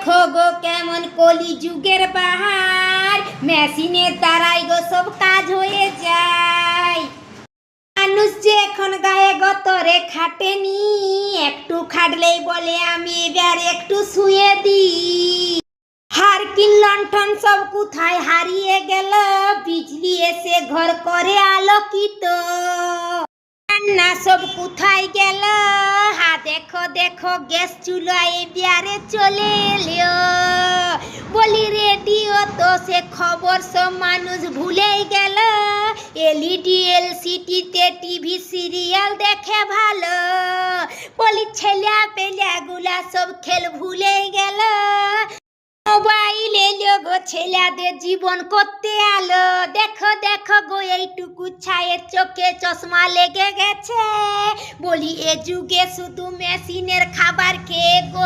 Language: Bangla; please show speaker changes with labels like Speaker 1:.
Speaker 1: দেখো গো কেমন কলি যুগের বাহার, মেশিনের দ্বারাই গো সব কাজ হয়ে যায়। মানুষ যে এখন গায়ে গতরে খাটেনি, একটু খাটলেই বলে আমি এবার একটু শুয়ে দিই। হারকিন লণ্ঠন সব কোথায় হারিয়ে গেল, বিজলি এসে ঘর করে আলোকিত। রান্না সব কোথায় গেল, হা দেখো দেখো গ্যাস চুলা এবারে চলে এলো। বলি রেডিও তো সে খবর সব মানুষ ভুলেই গেল। এলইডি এলসিডিতে টিভি সিরিয়াল দেখে ভালো। বলি ছেলে পেলেগুলা সব খেল ভুলেই গেল। মোবাইল এলো গো ছেলেদের জীবন করতে আলো। দেখো দেখো গো এইটুকু ছায়ের চোখে চশমা লেগে গেছে। বলি এ যুগে শুধু মেশিনের খাবার খেয়ে গো